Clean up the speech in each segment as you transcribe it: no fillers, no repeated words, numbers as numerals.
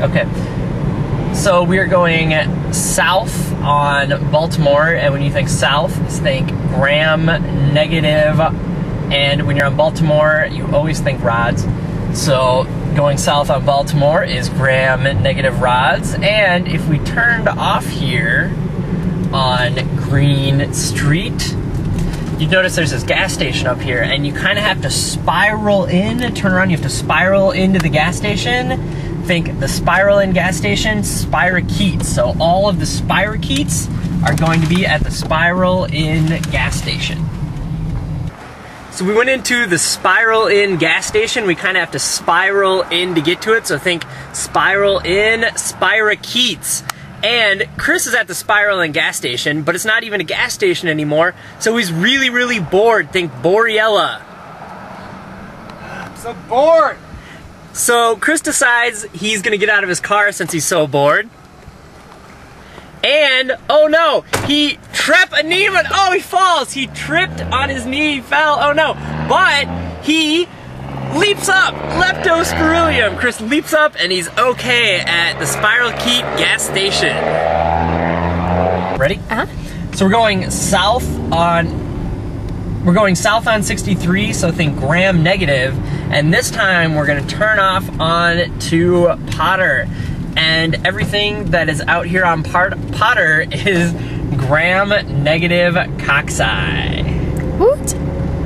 Okay, so we are going south on Baltimore, and when you think south, think gram negative, and when you're on Baltimore, you always think rods. So going south on Baltimore is gram negative rods, and if we turned off here on Green Street, you'd notice there's this gas station up here, and you kind of have to spiral in, turn around, you have to spiral into the gas station. Think the spiral in gas station, spirochetes. So all of the spirochetes are going to be at the spiral in gas station. So we went into the spiral in gas station. We kind of have to spiral in to get to it. So think spiral in, spirochetes. And Chris is at the spiral in gas station, but it's not even a gas station anymore. So he's really, really bored. Think Borriella. I'm so bored. So Chris decides he's gonna get out of his car since he's so bored. And, oh no, he oh, he falls. He tripped on his knee, he fell, oh no. But he leaps up, leptospirilium. Chris leaps up and he's okay at the Spirochete gas station. Ready? Uh-huh. So we're going south on 63, so think gram negative, and this time we're gonna turn off on to Potter. And everything that is out here on Potter is gram negative cocci. Woot.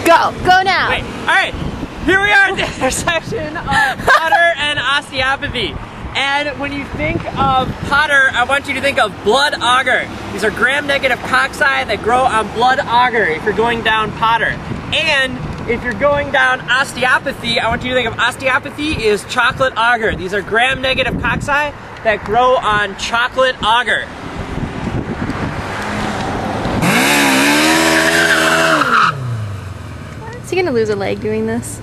Go now. Wait, all right, here we are at the intersection of Potter and osteopathy. And when you think of Potter, I want you to think of blood auger. These are gram negative cocci that grow on blood auger if you're going down Potter. And if you're going down osteopathy, I want you to think of osteopathy is chocolate auger. These are gram negative cocci that grow on chocolate auger. Is he gonna lose a leg doing this?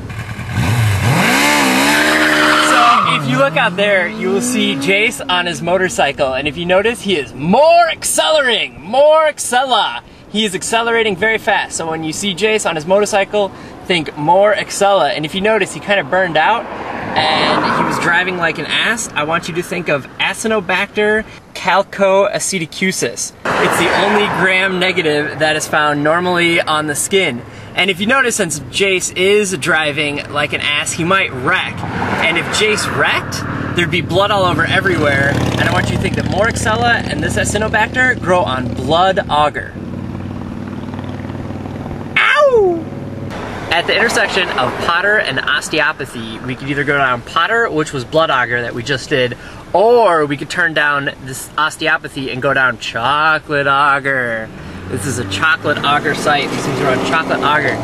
If you look out there, you will see Jace on his motorcycle, and if you notice, he is more accelerating. He is accelerating very fast. So when you see Jace on his motorcycle, think more accela. And if you notice, he kind of burned out and he was driving like an ass. I want you to think of Acinetobacter calcoacetocusis. It's the only gram negative that is found normally on the skin. And if you notice, since Jace is driving like an ass, he might wreck. And if Jace wrecked, there'd be blood all over everywhere. And I want you to think that Moraxella and this Acinetobacter grow on blood auger. Ow! At the intersection of Potter and osteopathy, we could either go down Potter, which was blood auger that we just did, or we could turn down this osteopathy and go down chocolate auger. This is a chocolate auger site. These things are on chocolate auger.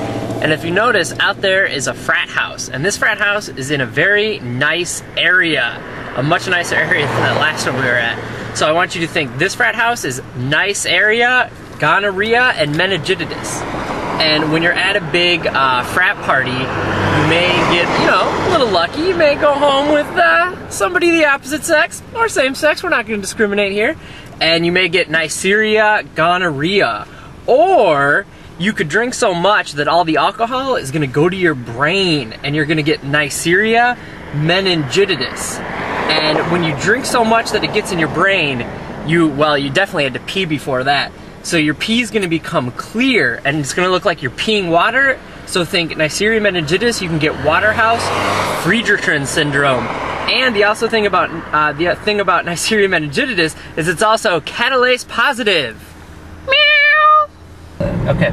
And if you notice, out there is a frat house. And this frat house is in a very nice area. A much nicer area than the last one we were at. So I want you to think this frat house is nice area, gonorrhea, and meningitis. And when you're at a big frat party, you may get, you know, a little lucky. You may go home with somebody the opposite sex, or same sex, we're not gonna discriminate here. And you may get Neisseria gonorrhea. Or you could drink so much that all the alcohol is gonna go to your brain and you're gonna get Neisseria meningitis. And when you drink so much that it gets in your brain, you definitely had to pee before that. So your pee is gonna become clear and it's gonna look like you're peeing water. So think Neisseria meningitis, you can get Waterhouse-Friedrichsen syndrome. And the thing about Neisseria meningitis is it's also catalase positive. Meow. Okay,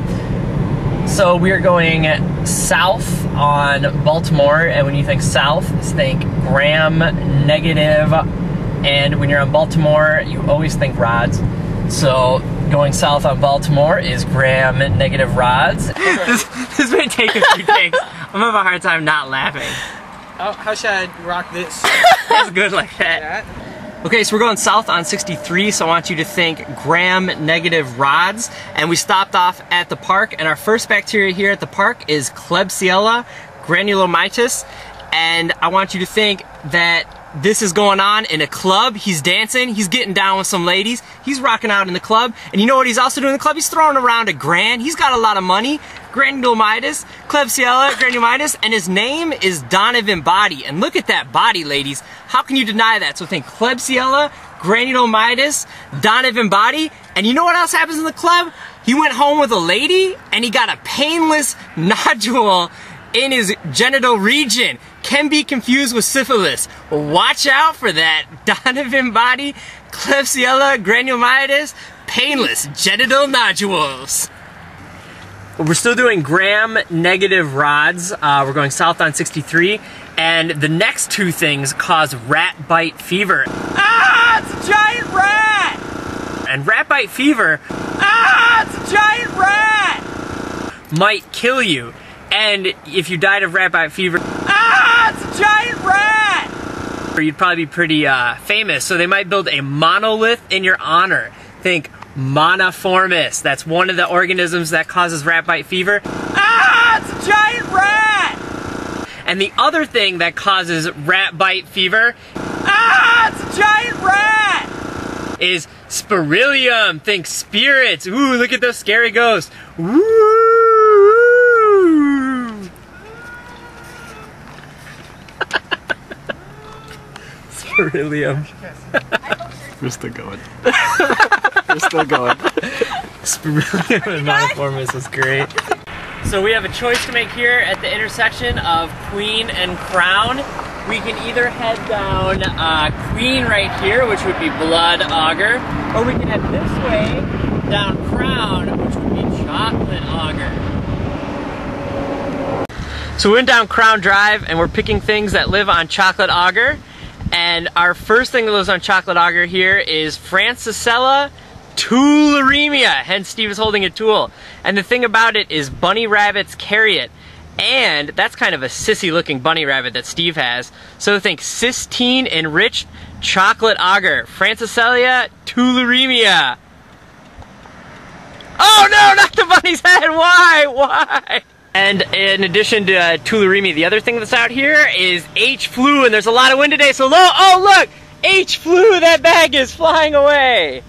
so we are going south on Baltimore, and when you think south, think gram negative, and when you're on Baltimore, you always think rods. So going south on Baltimore is gram negative rods. This may take a few takes. I'm having a hard time not laughing. Oh, how should I rock this? That's good like that. Okay, so we're going south on 63, so I want you to think gram negative rods. And we stopped off at the park, and our first bacteria here at the park is Klebsiella granulomatous. And I want you to think that this is going on in a club. He's dancing, he's getting down with some ladies, he's rocking out in the club. And you know what he's also doing in the club? He's throwing around $1,000. He's got a lot of money. Granulomatous, Klebsiella granulomatous, and his name is Donovan Body. And look at that body, ladies. How can you deny that? So think Klebsiella granulomatous, Donovan Body, and you know what else happens in the club? He went home with a lady, and he got a painless nodule in his genital region. Can be confused with syphilis. Watch out for that. Donovan Body, Klebsiella granulomatous, painless genital nodules. We're still doing gram-negative rods. We're going south on 63, and the next two things cause rat bite fever. Ah, it's a giant rat! And rat bite fever, Ah, it's a giant rat! might kill you. And if you died of rat bite fever, Ah, it's a giant rat! you'd probably be pretty famous. So they might build a monolith in your honor. Think Monoformis. That's one of the organisms that causes rat bite fever. Ah, it's a giant rat! And the other thing that causes rat bite fever Ah, it's a giant rat! is Spirilium. Think spirits. Ooh, look at those scary ghosts. Woo! Spirilium. We're still going. We're still going. Spirilium and Monoformis was great. So we have a choice to make here at the intersection of Queen and Crown. We can either head down Queen right here, which would be Blood Auger, or we can head this way down Crown, which would be Chocolate Auger. So we went down Crown Drive and we're picking things that live on Chocolate Auger. And our first thing that lives on Chocolate Auger here is Francisella tularemia, hence Steve is holding a tool. And the thing about it is bunny rabbits carry it. And that's kind of a sissy looking bunny rabbit that Steve has. So think cysteine enriched chocolate auger, Francisella tularemia. Oh no, not the bunny's head, why? And in addition to tularemia, the other thing that's out here is H flu, and there's a lot of wind today, so oh look, H flu, that bag is flying away.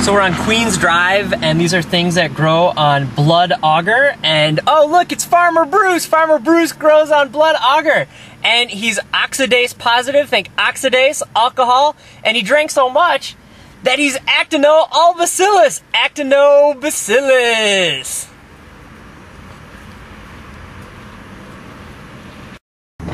So we're on Queens Drive, and these are things that grow on Blood Auger, and oh look, it's Farmer Bruce. Farmer Bruce grows on Blood Auger, and he's oxidase positive, think oxidase, alcohol, and he drank so much that he's actinobacillus. Actinobacillus.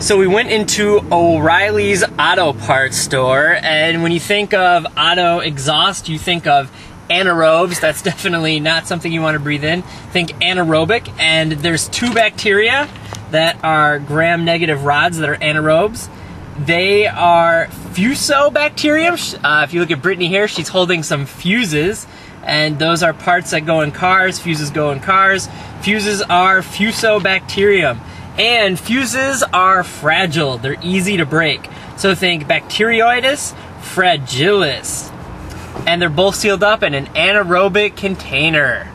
So we went into O'Reilly's Auto Parts store, and when you think of auto exhaust, you think of anaerobes. That's definitely not something you want to breathe in. Think anaerobic, and there's two bacteria that are gram-negative rods that are anaerobes. They are fusobacterium. If you look at Brittany here, she's holding some fuses, and those are parts that go in cars. Fuses go in cars. Fuses are fusobacterium. And fuses are fragile. They're easy to break. So think Bacteroides fragilis. And they're both sealed up in an anaerobic container.